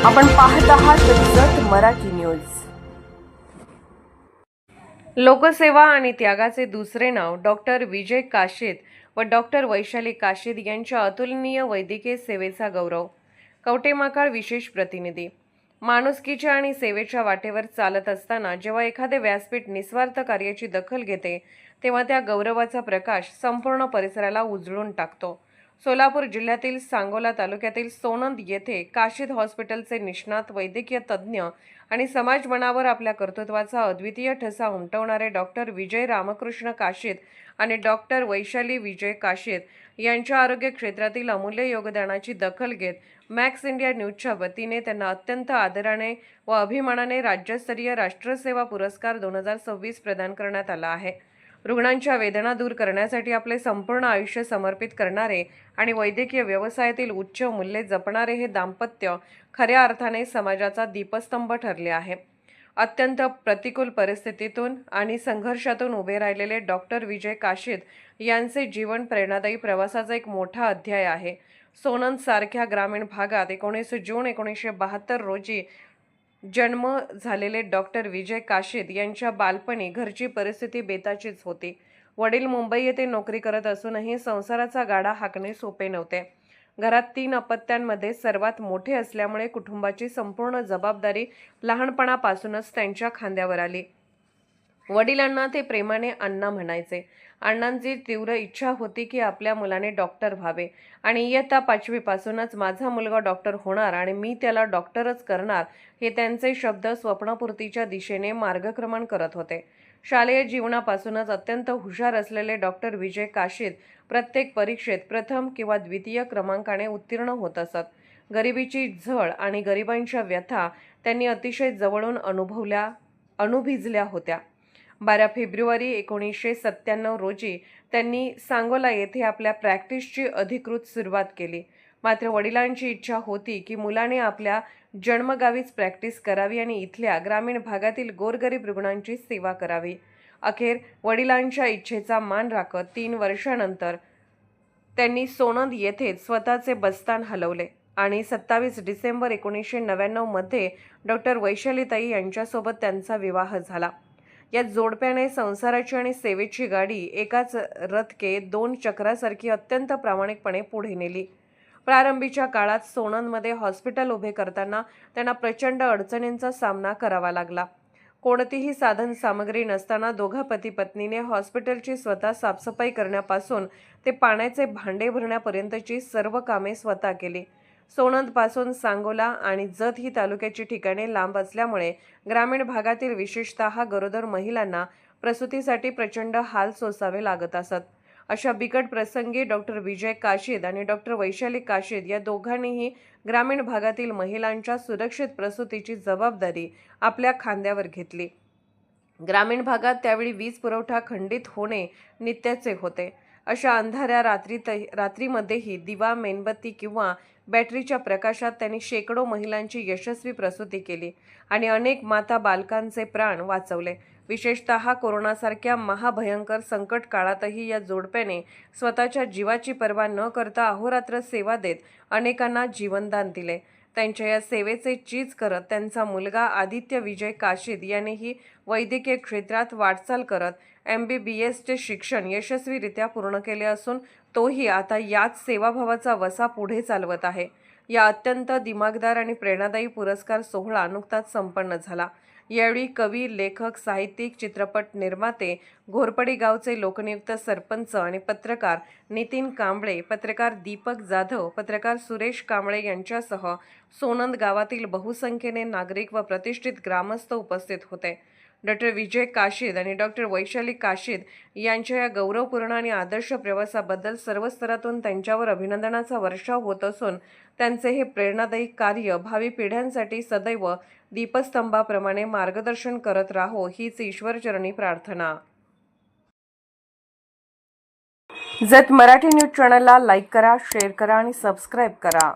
आपण पाहत आहात जत मराठी न्यूज। लोकसेवा आणि त्यागाचे दुसरे नाव डॉक्टर विजय काशीद व डॉक्टर वैशाली काशीद यांच्या अतुलनीय वैद्यकीय सेवेचा गौरव। कवठेमहांकाळ विशेष प्रतिनिधी। माणुसकीच्या आणि सेवेच्या वाटेवर चालत असताना जेव्हा एखादे व्यासपीठ निस्वार्थ कार्याची दखल घेते तेव्हा त्या गौरवाचा प्रकाश संपूर्ण परिसराला उजळून टाकतो। सोलापूर जिल्ह्यातील सांगोला तालुक्यातील सोनंद येथे काशीद हॉस्पिटलचे निष्णात वैद्यकीय तज्ज्ञ आणि समाजमनावर आपल्या कर्तृत्वाचा अद्वितीय ठसा उमटवणारे डॉक्टर विजय रामकृष्ण काशीद आणि डॉक्टर वैशाली विजय काशीद यांच्या आरोग्य क्षेत्रातील अमूल्य योगदानाची दखल घेत मॅक्स इंडिया न्यूजच्या वतीने त्यांना अत्यंत आदराने व अभिमानाने राज्यस्तरीय राष्ट्रसेवा पुरस्कार 2026 प्रदान करण्यात आला आहे। रुग्णांच्या वेदना दूर करण्यासाठी आपले संपूर्ण आयुष्य समर्पित करणारे आणि वैद्यकीय व्यवसायातील उच्च मूल्ये जपणारे हे दाम्पत्य खऱ्या अर्थाने समाजाचा दीपस्तंभ ठरले आहे। अत्यंत प्रतिकूल परिस्थितीतून आणि संघर्षातून उभे राहिलेले डॉक्टर विजय काशीद यांचे जीवन प्रेरणादायी प्रवासाचा एक मोठा अध्याय आहे। सोनंद सारख्या ग्रामीण भागात 19 जून 1972 रोजी जन्म झालेले डॉक्टर विजय काशीद यांच्या बालपणी घरची परिस्थिती बेताचीच होती। वडील मुंबई येथे नोकरी करत असूनही संसाराचा गाडा हाकणे सोपे नव्हते। घरात 3 अपत्यांमध्ये सर्वात मोठे असल्यामुळे कुटुंबाची संपूर्ण जबाबदारी लहानपणापासूनच त्यांच्या खांद्यावर आली। वडिलांना ते प्रेमाने अण्णा म्हणायचे। अण्णांची तीव्र इच्छा होती की आपल्या मुलाने डॉक्टर व्हावे आणि इयत्ता 5वी पासूनच माझा मुलगा डॉक्टर होणार आणि मी त्याला डॉक्टरच करणार हे त्यांचे शब्द स्वप्नपूर्तीच्या दिशेने मार्गक्रमण करत होते। शालेय जीवनापासूनच अत्यंत हुशार असलेले डॉक्टर विजय काशीद प्रत्येक परीक्षेत प्रथम किंवा द्वितीय क्रमांकाने उत्तीर्ण होत असत। गरिबीची झळ आणि गरिबांच्या व्यथा त्यांनी अतिशय जवळून अनुभवल्या होत्या। 12 फेब्रुवारी 1997 रोजी त्यांनी सांगोला येथे आपल्या प्रॅक्टिसची अधिकृत सुरुवात केली। मात्र वडिलांची इच्छा होती की मुलाने आपल्या जन्मगावीच प्रॅक्टिस करावी आणि इथल्या ग्रामीण भागातील गोरगरीब रुग्णांची सेवा करावी। अखेर वडिलांच्या इच्छेचा मान राखत 3 वर्षांनंतर त्यांनी सोनंद येथेच स्वतःचे बस्तान हलवले आणि 27 डिसेंबर 1999 मध्ये डॉक्टर वैशालीताई यांच्यासोबत त्यांचा विवाह झाला। या जोडप्याने संसाराची आणि सेवेची गाडी एकाच रथके 2 चक्रासारखी अत्यंत प्रामाणिकपणे पुढे नेली। प्रारंभीच्या काळात सोनंदमध्ये हॉस्पिटल उभे करताना त्यांना प्रचंड अडचणींचा सामना करावा लागला। कोणतीही साधन सामग्री नसताना दोघा पती पत्नीने हॉस्पिटलची स्वतः साफसफाई करण्यापासून ते पाण्याचे भांडे भरण्यापर्यंतची सर्व कामे स्वतः केली। सोनंदपासून सांगोला आणि जत ही तालुक्याची ठिकाणे लांब असल्यामुळे ग्रामीण भागातील विशेषतः गरोदर महिलांना प्रसूतीसाठी प्रचंड हाल सोसावे लागत असत। अशा बिकट प्रसंगी डॉक्टर विजय काशीद आणि डॉक्टर वैशाली काशीद या दोघांनीही ग्रामीण भागातील महिलांच्या सुरक्षित प्रसूतीची जबाबदारी आपल्या खांद्यावर घेतली। ग्रामीण भागात त्यावेळी वीज पुरवठा खंडित होणे नित्याचे होते। अशा अंधाऱ्या रात्रीमध्येही दिवा, मेणबत्ती किंवा बॅटरीच्या प्रकाशात त्यांनी शेकडो महिलांची यशस्वी प्रसूती केली आणि अनेक माता बालकांचे प्राण वाचवले। विशेषतः कोरोनासारख्या महाभयंकर संकट काळातही या जोडप्याने स्वतःच्या जीवाची पर्वा न करता अहोरात्र सेवा देत अनेकांना जीवनदान दिले। त्यांच्या या सेवेचे चीज करत त्यांचा मुलगा आदित्य विजय काशीद यानेही वैद्यकीय क्षेत्रात वाटचाल करत MBBSचे शिक्षण यशस्वीरित्या पूर्ण केले असून तोही आता याच सेवाभावाचा वसा पुढे चालवत आहे। या अत्यंत दिमागदार आणि प्रेरणादायी पुरस्कार सोहळा नुकताच संपन्न झाला। यावेळी कवी, लेखक, साहित्यिक, चित्रपट निर्माते, घोरपडी गावचे लोकनियुक्त सरपंच आणि पत्रकार नितीन कांबळे, पत्रकार दीपक जाधव, पत्रकार सुरेश कांबळे यांच्यासह सोनंद गावातील बहुसंख्येने नागरिक व प्रतिष्ठित ग्रामस्थ उपस्थित होते। डॉक्टर विजय काशीद आणि डॉक्टर वैशाली काशीद यांच्या या गौरवपूर्ण आणि आदर्श प्रवासाबद्दल सर्व स्तरातून त्यांच्यावर अभिनंदनाचा वर्षाव होत असून त्यांचे हे प्रेरणादायी कार्य भावी पिढ्यांसाठी सदैव दीपस्तंभाप्रमाणे मार्गदर्शन करत राहो हीच ईश्वरचरणी प्रार्थना। जत मराठी न्यूज चॅनलला लाईक करा, शेअर करा आणि सबस्क्राईब करा।